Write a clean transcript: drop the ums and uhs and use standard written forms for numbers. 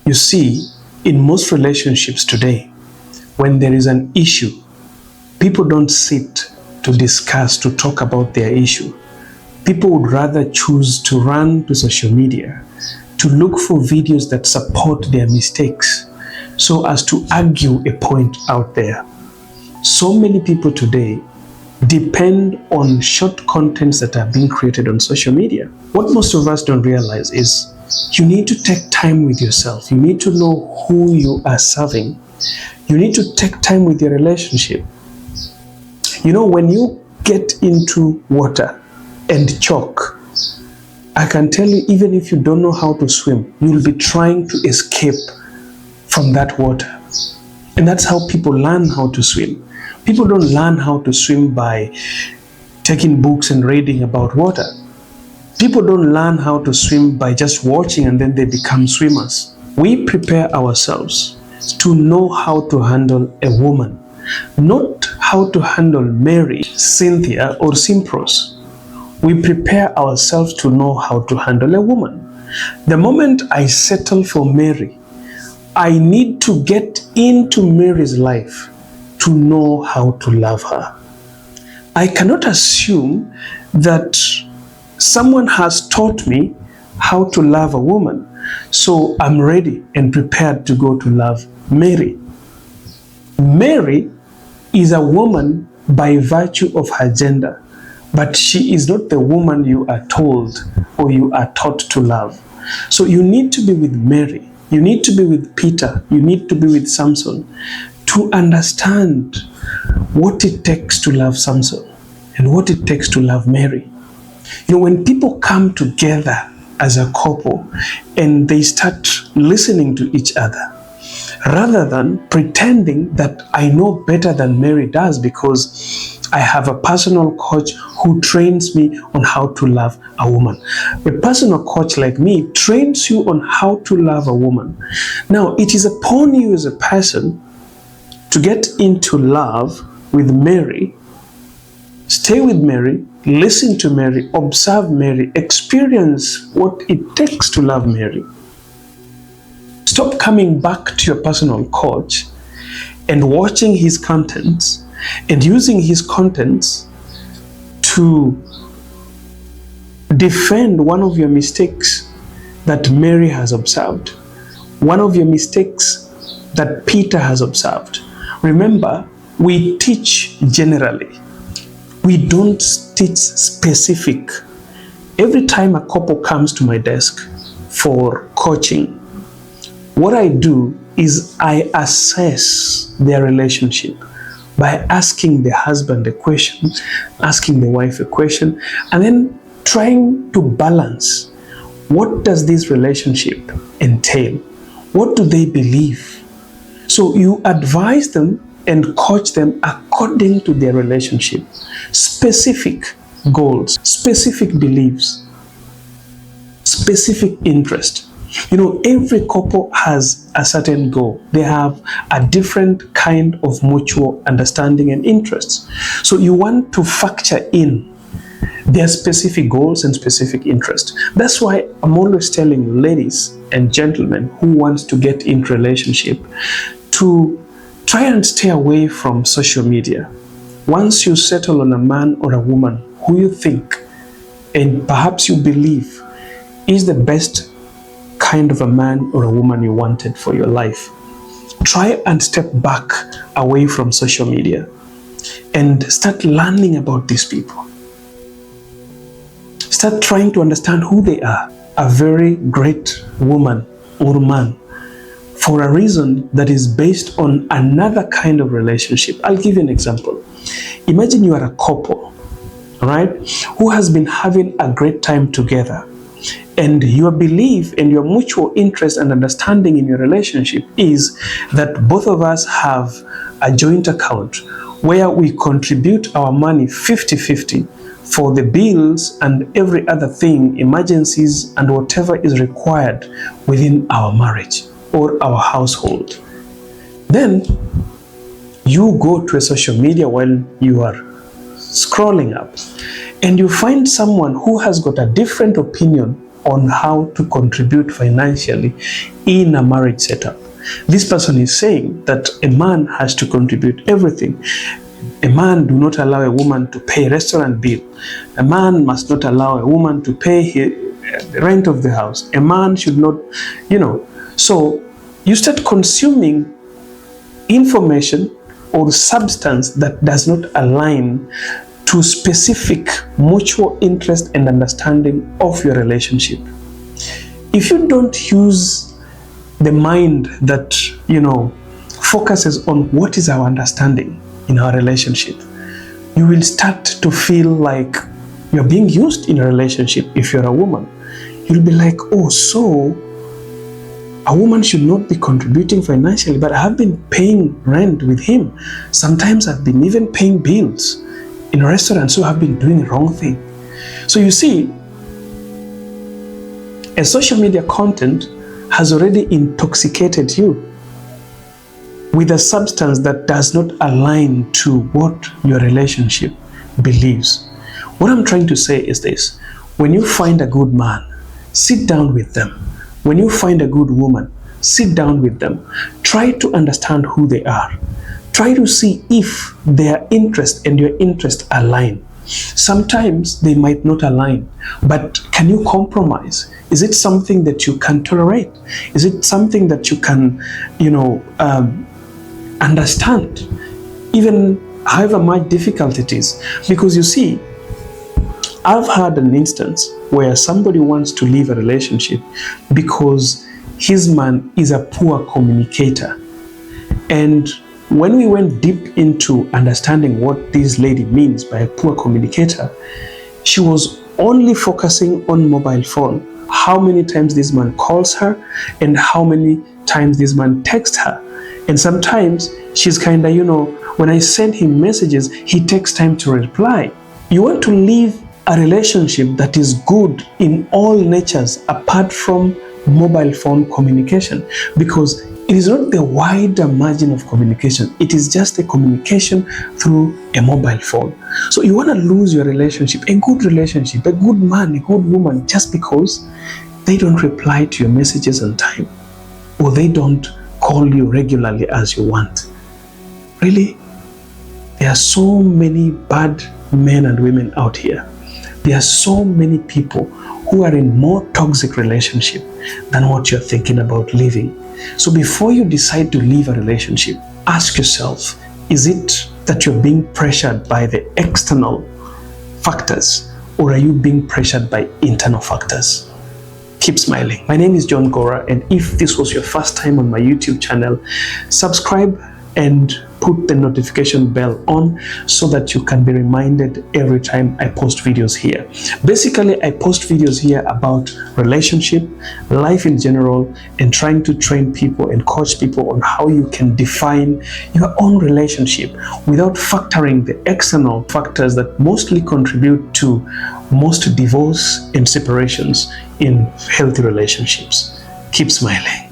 You see, in most relationships today, when there is an issue, people don't sit to discuss, to talk about their issue. People would rather choose to run to social media, to look for videos that support their mistakes, so as to argue a point out there. So many people today depend on short contents that are being created on social media. What most of us don't realize is you need to take time with yourself. You need to know who you are serving. You need to take time with your relationship. You know, when you get into water and choke, I can tell you, even if you don't know how to swim, you'll be trying to escape from that water. And that's how people learn how to swim. People don't learn how to swim by taking books and reading about water. People don't learn how to swim by just watching and then they become swimmers. We prepare ourselves to know how to handle a woman, not how to handle Mary, Cynthia, or Simpros. We prepare ourselves to know how to handle a woman. The moment I settle for Mary, I need to get into Mary's life to know how to love her. I cannot assume that someone has taught me how to love a woman, so I'm ready and prepared to go to love Mary. Mary is a woman by virtue of her gender, but she is not the woman you are told or you are taught to love. So you need to be with Mary, you need to be with Peter, you need to be with Samson to understand what it takes to love Samson and what it takes to love Mary. You know, when people come together as a couple and they start listening to each other, rather than pretending that I know better than Mary does because I have a personal coach who trains me on how to love a woman. A personal coach like me trains you on how to love a woman. Now, it is upon you as a person to get into love with Mary, stay with Mary, listen to Mary, observe Mary, experience what it takes to love Mary. Stop coming back to your personal coach and watching his contents and using his contents to defend one of your mistakes that Mary has observed, one of your mistakes that Peter has observed. Remember, we teach generally. We don't teach specific. Every time a couple comes to my desk for coaching, what I do is I assess their relationship by asking the husband a question, asking the wife a question, and then trying to balance. What does this relationship entail? What do they believe? So you advise them and coach them according to their relationship. Specific goals, specific beliefs, specific interest. You know, every couple has a certain goal. They have a different kind of mutual understanding and interests. So you want to factor in their specific goals and specific interests. That's why I'm always telling ladies and gentlemen who wants to get into relationship to try and stay away from social media. Once you settle on a man or a woman who you think and perhaps you believe is the best kind of a man or a woman you wanted for your life, try and step back away from social media and start learning about these people. Start trying to understand who they are. A very great woman or man for a reason that is based on another kind of relationship. I'll give you an example. Imagine you are a couple, right, who has been having a great time together, and your belief and your mutual interest and understanding in your relationship is that both of us have a joint account where we contribute our money 50-50 for the bills and every other thing, emergencies and whatever is required within our marriage or our household. Then you go to a social media while you are scrolling up and you find someone who has got a different opinion on how to contribute financially in a marriage setup. This person is saying that a man has to contribute everything. A man do not allow a woman to pay restaurant bill. A man must not allow a woman to pay the rent of the house. A man should not, So you start consuming information or substance that does not align to specific mutual interest and understanding of your relationship. If you don't use the mind that, focuses on what is our understanding in our relationship, you will start to feel like you're being used in a relationship. If you're a woman, you'll be like, oh, so a woman should not be contributing financially, but I have been paying rent with him. Sometimes I've been even paying bills in a restaurant, so I've been doing the wrong thing. So you see, a social media content has already intoxicated you with a substance that does not align to what your relationship believes. What I'm trying to say is this: when you find a good man, sit down with them. When you find a good woman, sit down with them. Try to understand who they are. Try to see if their interest and your interest align. Sometimes they might not align, but can you compromise? Is it something that you can tolerate? Is it something that you can, understand, even however much difficult it is? Because you see, I've had an instance where somebody wants to leave a relationship because his man is a poor communicator. And when we went deep into understanding what this lady means by a poor communicator, she was only focusing on mobile phone, how many times this man calls her and how many times this man texts her. And sometimes she's kind of, when I send him messages, he takes time to reply. You want to leave a relationship that is good in all natures apart from mobile phone communication, because it is not the wider margin of communication. It is just a communication through a mobile phone. So you want to lose your relationship, a good relationship, a good man, a good woman, just because they don't reply to your messages on time or they don't call you regularly as you want. Really? There are so many bad men and women out here. There are so many people who are in more toxic relationship than what you're thinking about leaving. So before you decide to leave a relationship, ask yourself, is it that you're being pressured by the external factors, or are you being pressured by internal factors? Keep smiling. My name is Johngora, and if this was your first time on my YouTube channel, subscribe and put the notification bell on so that you can be reminded every time I post videos here. Basically, I post videos here about relationship, life in general, and trying to train people and coach people on how you can define your own relationship without factoring the external factors that mostly contribute to most divorce and separations in healthy relationships. Keep smiling.